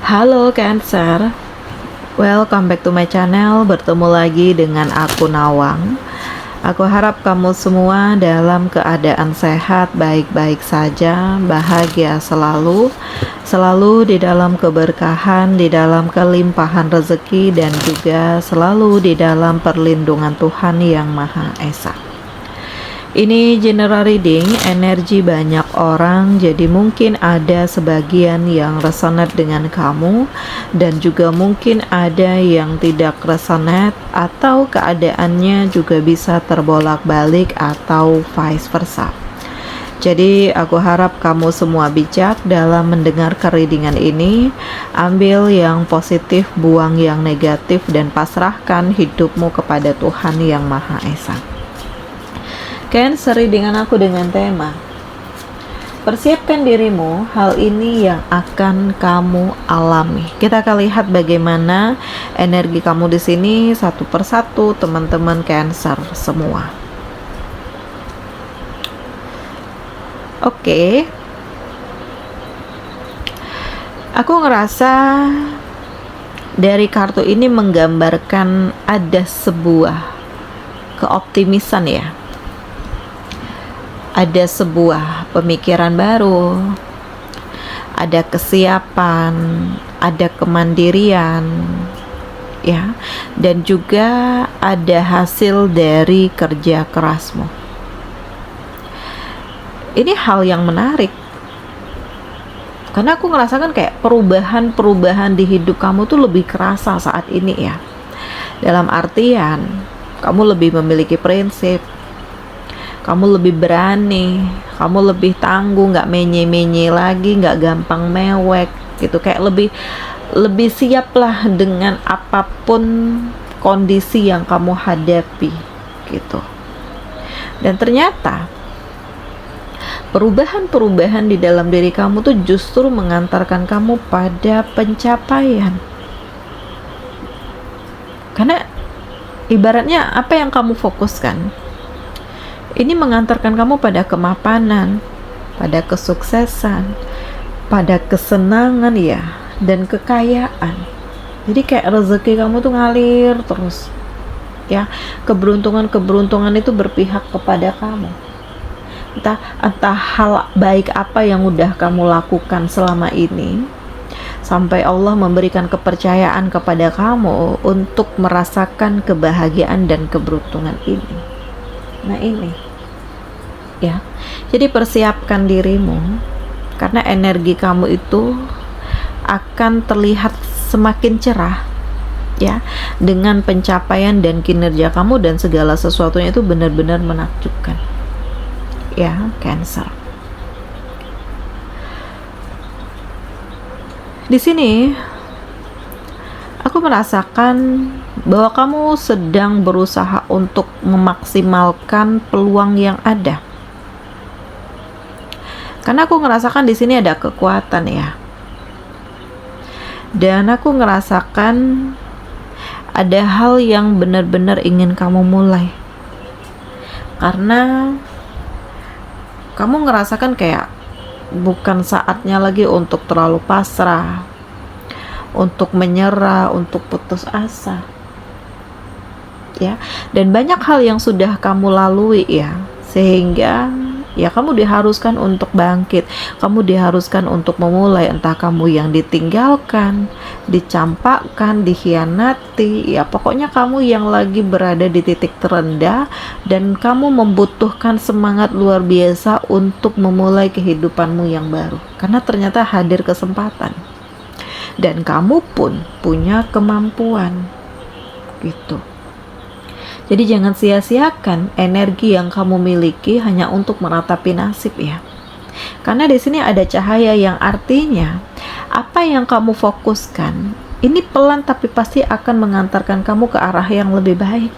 Halo Cancer, welcome back to my channel. Bertemu lagi dengan aku Nawang. Aku harap kamu semua dalam keadaan sehat, baik-baik saja, bahagia selalu, selalu di dalam keberkahan, di dalam kelimpahan rezeki, dan juga selalu di dalam perlindungan Tuhan Yang Maha Esa. Ini general reading, energi banyak orang, jadi mungkin ada sebagian yang resonate dengan kamu dan juga mungkin ada yang tidak resonate atau keadaannya juga bisa terbolak-balik atau vice versa. Jadi aku harap kamu semua bijak dalam mendengar readingan ini. Ambil yang positif, buang yang negatif, dan pasrahkan hidupmu kepada Tuhan Yang Maha Esa. Cancer, dengan aku dengan tema persiapkan dirimu, hal ini yang akan kamu alami. Kita akan lihat bagaimana energi kamu di sini satu persatu, teman-teman Cancer semua. Oke. Aku ngerasa dari kartu ini menggambarkan ada sebuah keoptimisan ya. Ada sebuah pemikiran baru, ada kesiapan, ada kemandirian, ya, dan juga ada hasil dari kerja kerasmu. Ini hal yang menarik, karena aku ngerasakan kayak perubahan-perubahan di hidup kamu tuh lebih kerasa saat ini ya. Dalam artian, kamu lebih memiliki prinsip, kamu lebih berani, kamu lebih tangguh, nggak menye-menye lagi, nggak gampang mewek gitu, kayak lebih siap lah dengan apapun kondisi yang kamu hadapi gitu. Dan ternyata perubahan-perubahan di dalam diri kamu tuh justru mengantarkan kamu pada pencapaian. Karena ibaratnya apa yang kamu fokuskan ini mengantarkan kamu pada kemapanan, pada kesuksesan, pada kesenangan ya, dan kekayaan. Jadi kayak rezeki kamu tuh ngalir terus ya. Keberuntungan itu berpihak kepada kamu. Entah hal baik apa yang udah kamu lakukan selama ini, sampai Allah memberikan kepercayaan kepada kamu untuk merasakan kebahagiaan dan keberuntungan ini. Nah ini ya, jadi persiapkan dirimu, karena energi kamu itu akan terlihat semakin cerah ya, dengan pencapaian dan kinerja kamu, dan segala sesuatunya itu benar-benar menakjubkan ya Cancer. Di sini aku merasakan bahwa kamu sedang berusaha untuk memaksimalkan peluang yang ada. Karena aku ngerasakan di sini ada kekuatan ya. Dan aku ngerasakan ada hal yang benar-benar ingin kamu mulai. Karena kamu ngerasakan kayak bukan saatnya lagi untuk terlalu pasrah, untuk menyerah, untuk putus asa. Ya, dan banyak hal yang sudah kamu lalui ya, sehingga ya kamu diharuskan untuk bangkit, kamu diharuskan untuk memulai, entah kamu yang ditinggalkan, dicampakkan, dikhianati, ya pokoknya kamu yang lagi berada di titik terendah dan kamu membutuhkan semangat luar biasa untuk memulai kehidupanmu yang baru, karena ternyata hadir kesempatan dan kamu pun punya kemampuan gitu. Jadi jangan sia-siakan energi yang kamu miliki hanya untuk meratapi nasib ya. Karena di sini ada cahaya yang artinya apa yang kamu fokuskan ini pelan tapi pasti akan mengantarkan kamu ke arah yang lebih baik.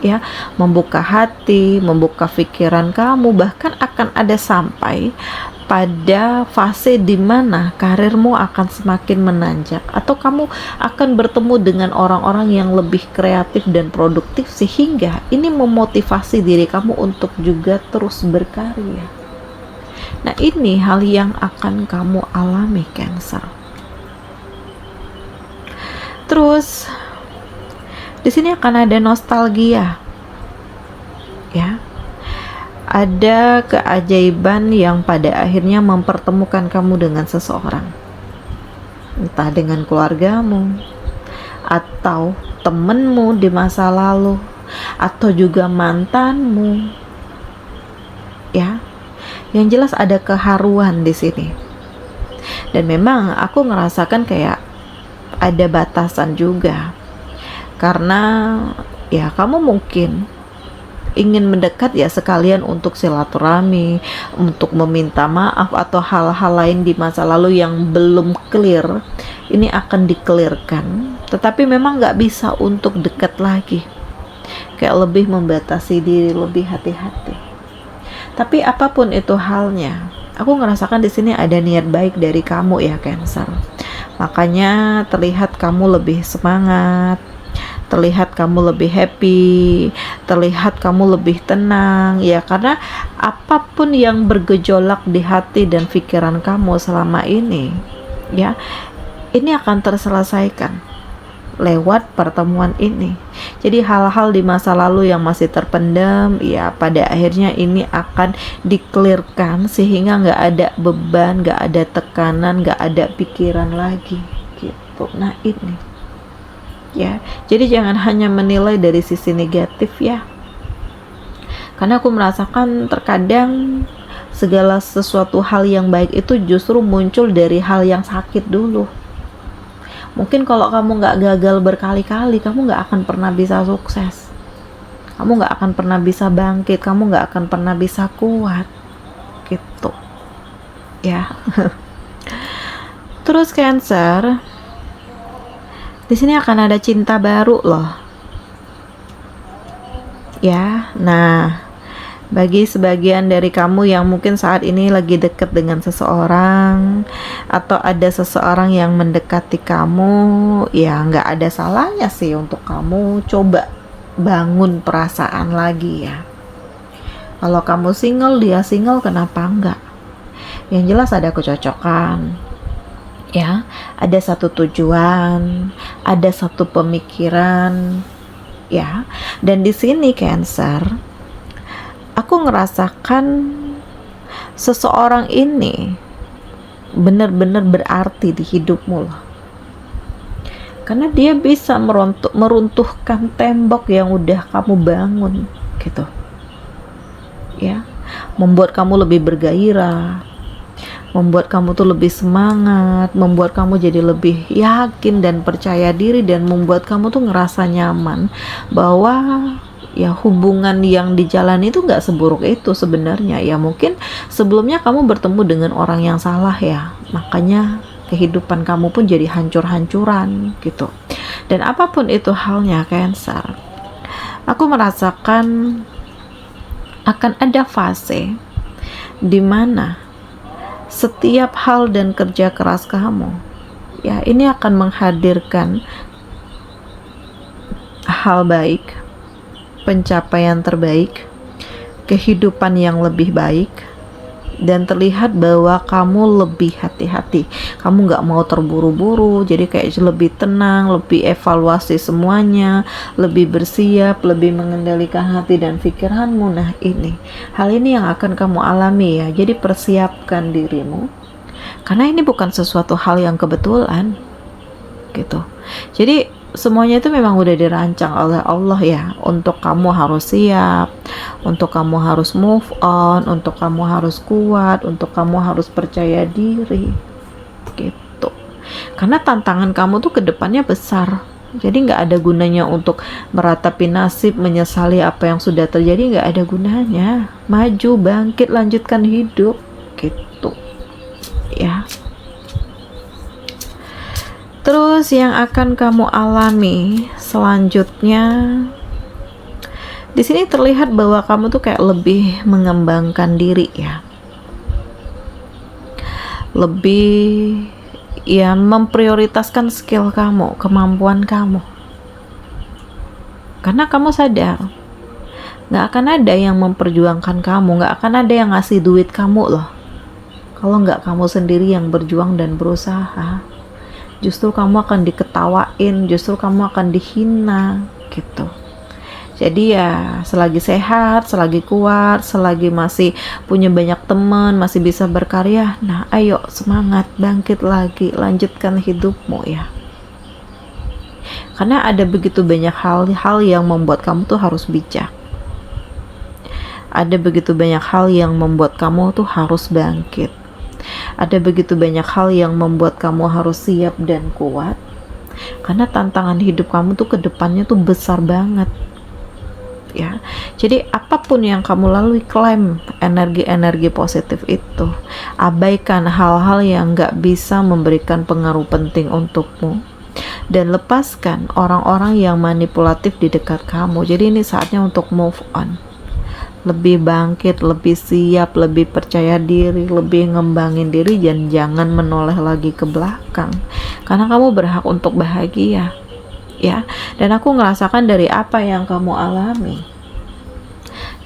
Ya, membuka hati, membuka pikiran kamu, bahkan akan ada sampai pada fase di mana karirmu akan semakin menanjak, atau kamu akan bertemu dengan orang-orang yang lebih kreatif dan produktif, sehingga ini memotivasi diri kamu untuk juga terus berkarya. Nah, ini hal yang akan kamu alami Cancer. Terus di sini akan ada nostalgia, ya. Ada keajaiban yang pada akhirnya mempertemukan kamu dengan seseorang, entah dengan keluargamu atau temenmu di masa lalu atau juga mantanmu, ya. Yang jelas ada keharuan di sini. Dan memang aku ngerasakan kayak ada batasan juga, karena ya kamu mungkin ingin mendekat ya sekalian untuk silaturahmi, untuk meminta maaf atau hal-hal lain di masa lalu yang belum clear, ini akan di-clearkan. Tetapi memang nggak bisa untuk dekat lagi, kayak lebih membatasi diri, lebih hati-hati. Tapi apapun itu halnya, aku ngerasakan di sini ada niat baik dari kamu ya Cancer. Makanya terlihat kamu lebih semangat, terlihat kamu lebih happy, terlihat kamu lebih tenang, ya, karena apapun yang bergejolak di hati dan pikiran kamu selama ini, ya, ini akan terselesaikan lewat pertemuan ini. Jadi hal-hal di masa lalu yang masih terpendam, ya, pada akhirnya ini akan dikelirkan sehingga nggak ada beban, nggak ada tekanan, nggak ada pikiran lagi, gitu. Nah ini, ya, jadi jangan hanya menilai dari sisi negatif ya, karena aku merasakan terkadang segala sesuatu hal yang baik itu justru muncul dari hal yang sakit dulu. Mungkin kalau kamu nggak gagal berkali-kali, kamu nggak akan pernah bisa sukses, kamu nggak akan pernah bisa bangkit, kamu nggak akan pernah bisa kuat, gitu ya. Terus Cancer, di sini akan ada cinta baru loh, ya. Nah, bagi sebagian dari kamu yang mungkin saat ini lagi deket dengan seseorang atau ada seseorang yang mendekati kamu, ya nggak ada salahnya sih untuk kamu coba bangun perasaan lagi ya. Kalau kamu single, dia single, kenapa enggak? Yang jelas ada kecocokan, ya, ada satu tujuan, ada satu pemikiran, ya. Dan di sini Cancer, aku ngerasakan seseorang ini benar-benar berarti di hidupmu loh, karena dia bisa meruntuhkan tembok yang udah kamu bangun, gitu ya, membuat kamu lebih bergairah, membuat kamu tuh lebih semangat, membuat kamu jadi lebih yakin dan percaya diri, dan membuat kamu tuh ngerasa nyaman bahwa ya hubungan yang dijalani itu nggak seburuk itu sebenarnya. Ya mungkin sebelumnya kamu bertemu dengan orang yang salah ya, makanya kehidupan kamu pun jadi hancur-hancuran gitu. Dan apapun itu halnya Cancer, aku merasakan akan ada fase dimana setiap hal dan kerja keras kamu, ya, ini akan menghadirkan hal baik, pencapaian terbaik, kehidupan yang lebih baik, dan terlihat bahwa kamu lebih hati-hati, kamu nggak mau terburu-buru, jadi kayak lebih tenang, lebih evaluasi semuanya, lebih bersiap, lebih mengendalikan hati dan pikiranmu. Nah ini, hal ini yang akan kamu alami ya, jadi persiapkan dirimu, karena ini bukan sesuatu hal yang kebetulan gitu. Jadi semuanya itu memang udah dirancang oleh Allah ya, untuk kamu harus siap, untuk kamu harus move on, untuk kamu harus kuat, untuk kamu harus percaya diri gitu. Karena tantangan kamu tuh kedepannya besar, jadi nggak ada gunanya untuk meratapi nasib, menyesali apa yang sudah terjadi, nggak ada gunanya. Maju, bangkit, lanjutkan hidup gitu ya. Terus yang akan kamu alami selanjutnya, di sini terlihat bahwa kamu tuh kayak lebih mengembangkan diri ya, lebih ya memprioritaskan skill kamu, kemampuan kamu, karena kamu sadar nggak akan ada yang memperjuangkan kamu, nggak akan ada yang ngasih duit kamu loh, kalau nggak kamu sendiri yang berjuang dan berusaha. justru kamu akan diketawain, justru kamu akan dihina gitu. Jadi ya selagi sehat, selagi kuat, selagi masih punya banyak teman, masih bisa berkarya, nah ayo semangat, bangkit lagi, lanjutkan hidupmu ya. Karena ada begitu banyak hal-hal yang membuat kamu tuh harus bijak. Ada begitu banyak hal yang membuat kamu tuh harus bangkit. Ada begitu banyak hal yang membuat kamu harus siap dan kuat. Karena tantangan hidup kamu tuh ke depannya tuh besar banget. Ya, jadi apapun yang kamu lalui, klaim energi-energi positif itu, abaikan hal-hal yang gak bisa memberikan pengaruh penting untukmu, dan lepaskan orang-orang yang manipulatif di dekat kamu. Jadi ini saatnya untuk move on, lebih bangkit, lebih siap, lebih percaya diri, lebih ngembangin diri, dan jangan menoleh lagi ke belakang, karena kamu berhak untuk bahagia ya. Dan aku ngerasakan dari apa yang kamu alami,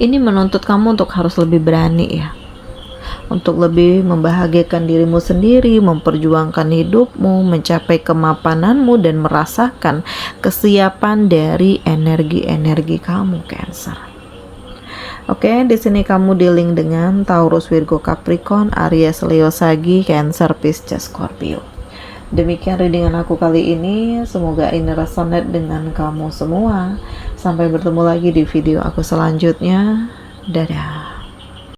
ini menuntut kamu untuk harus lebih berani ya, untuk lebih membahagiakan dirimu sendiri, memperjuangkan hidupmu, mencapai kemapananmu, dan merasakan kesiapan dari energi-energi kamu, Cancer. Oke, di sini kamu dealing dengan Taurus, Virgo, Capricorn, Aries, Leo, Sagi, Cancer, Pisces, Scorpio. Demikian readingan aku kali ini, semoga ini resonate dengan kamu semua. Sampai bertemu lagi di video aku selanjutnya. Dadah.